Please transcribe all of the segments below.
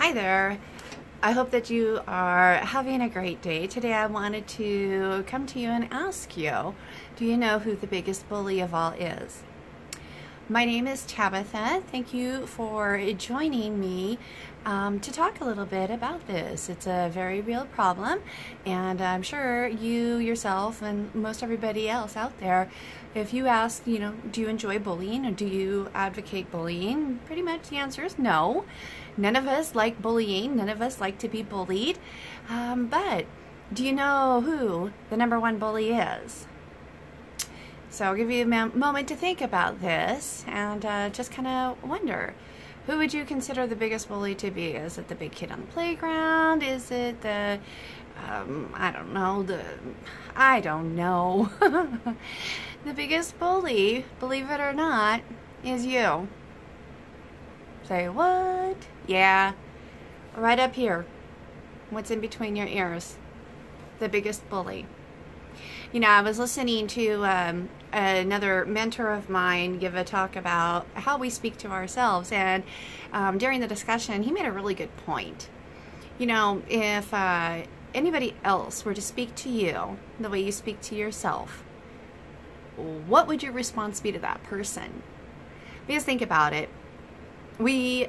Hi there. I hope that you are having a great day. Today I wanted to come to you and ask you, do you know who the biggest bully of all is? My name is Tabitha. Thank you for joining me to talk a little bit about this. It's a very real problem, and I'm sure you yourself and most everybody else out there, if you ask, do you enjoy bullying or do you advocate bullying? Pretty much the answer is no. None of us like bullying. None of us like to be bullied. But do you know who the #1 bully is? So I'll give you a moment to think about this and just kind of wonder, who would you consider the biggest bully to be? Is it the big kid on the playground? Is it the, I don't know. The biggest bully, believe it or not, is you. Say, what? Yeah, right up here. What's in between your ears? The biggest bully. I was listening to another mentor of mine give a talk about how we speak to ourselves, and during the discussion, he made a really good point. If anybody else were to speak to you the way you speak to yourself, what would your response be to that person? Because think about it. We,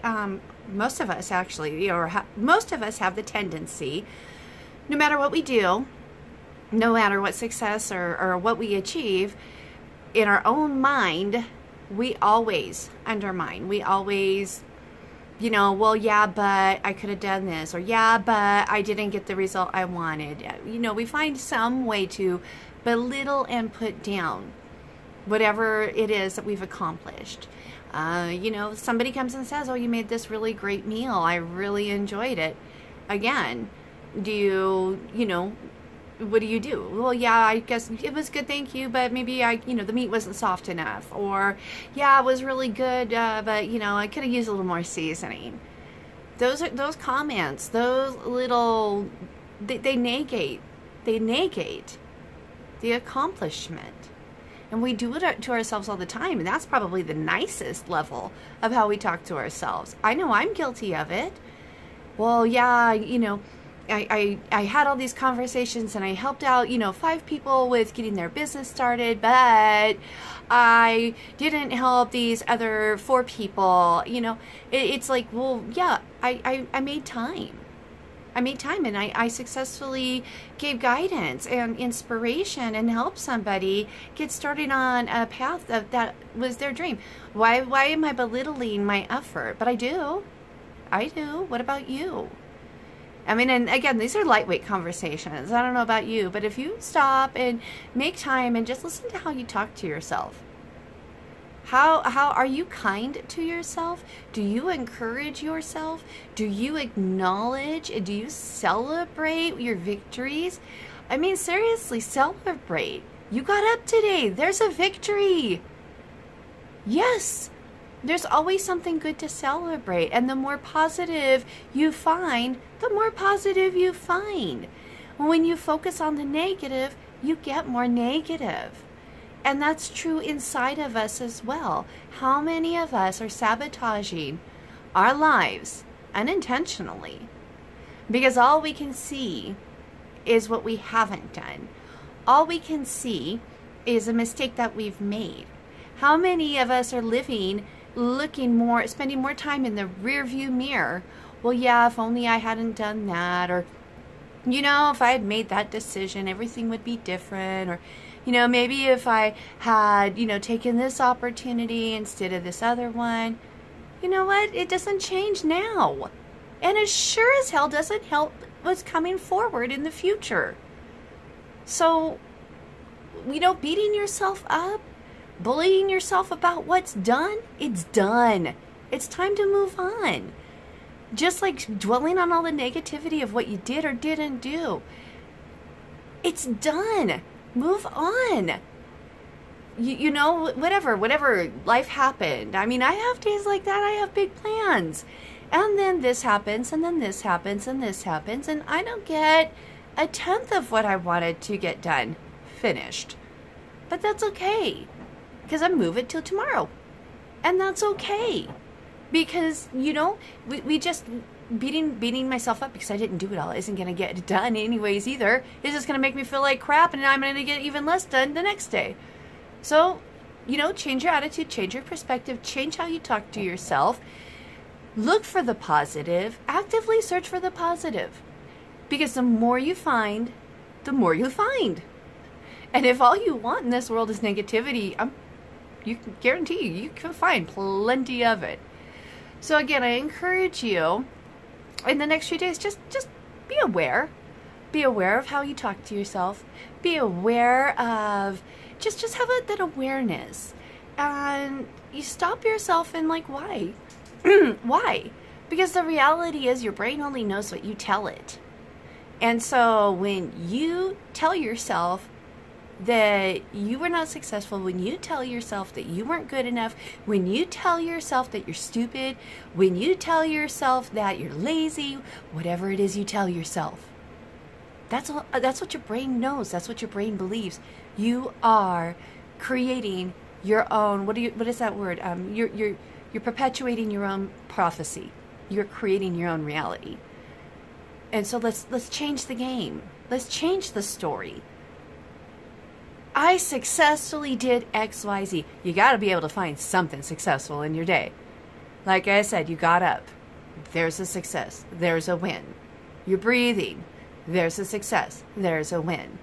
most of us actually, most of us have the tendency, no matter what we do, no matter what success or what we achieve, in our own mind, we always undermine. We always, well, yeah, but I could have done this, or yeah, but I didn't get the result I wanted. We find some way to belittle and put down whatever it is that we've accomplished. Somebody comes and says, oh, you made this really great meal. I really enjoyed it. Again, what do you do? Well, yeah, I guess it was good, thank you, but maybe the meat wasn't soft enough. Or, yeah, it was really good, but, I could have used a little more seasoning. Those comments, those little, they negate the accomplishment. And we do it to ourselves all the time, and that's probably the nicest level of how we talk to ourselves. I know I'm guilty of it. Well, yeah, I had all these conversations and I helped out, 5 people with getting their business started, but I didn't help these other 4 people. It's like, well, yeah, I made time. I made time, and I successfully gave guidance and inspiration and helped somebody get started on a path that was their dream. Why am I belittling my effort? But I do. What about you? And again, these are lightweight conversations. I don't know about you, but if you stop and make time and just listen to how you talk to yourself. How are you kind to yourself? Do you encourage yourself? Do you acknowledge? Do you celebrate your victories? Seriously, celebrate. You got up today. There's a victory. Yes. There's always something good to celebrate. And the more positive you find, the more positive you find. When you focus on the negative, you get more negative. And that's true inside of us as well. How many of us are sabotaging our lives unintentionally? Because all we can see is what we haven't done. All we can see is a mistake that we've made. How many of us are spending more time in the rear view mirror? Well, yeah, if only I hadn't done that, or, if I had made that decision, everything would be different, or, maybe if I had, taken this opportunity instead of this other one. You know what? It doesn't change now. And it sure as hell doesn't help what's coming forward in the future. So, beating yourself up, bullying yourself about what's done, it's done. It's time to move on. Just like dwelling on all the negativity of what you did or didn't do. It's done. Move on. Whatever life happened. I have days like that. I have big plans. And then this happens, and then this happens, and this happens, and I don't get 1/10 of what I wanted to get done, finished. But that's okay, because I move it till tomorrow. And that's okay. Because, you know, we just beating myself up because I didn't do it all isn't going to get it done anyways either. It's just going to make me feel like crap, and I'm going to get even less done the next day. So, you know, change your attitude, change your perspective, change how you talk to yourself. Look for the positive. Actively search for the positive. Because the more you find, the more you'll find. And if all you want in this world is negativity, you can guarantee you can find plenty of it. So again, I encourage you in the next few days, just be aware. Be aware of how you talk to yourself. Be aware of, just have that awareness. And you stop yourself and like, why? Why? Because the reality is your brain only knows what you tell it. And so when you tell yourself that you were not successful, when you tell yourself that you weren't good enough, when you tell yourself that you're stupid, when you tell yourself that you're lazy, whatever it is you tell yourself, that's what your brain knows. That's what your brain believes. You are creating your own, what is that word? You're perpetuating your own prophecy. You're creating your own reality. And so let's change the game. Let's change the story. I successfully did XYZ. You got to be able to find something successful in your day. Like I said, you got up. There's a success. There's a win. You're breathing. There's a success. There's a win.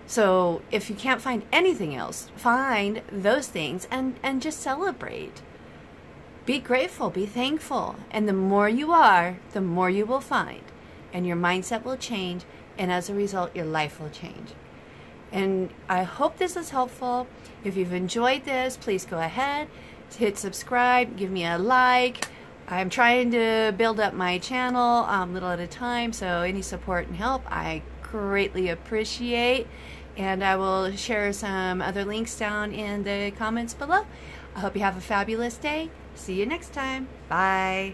So if you can't find anything else, find those things and just celebrate. Be grateful. Be thankful. And the more you are, the more you will find. And your mindset will change. And as a result, your life will change. And I hope this is helpful. If you've enjoyed this, please go ahead, hit subscribe, give me a like. I'm trying to build up my channel little at a time, so any support and help I greatly appreciate. And I will share some other links down in the comments below. I hope you have a fabulous day. See you next time. Bye.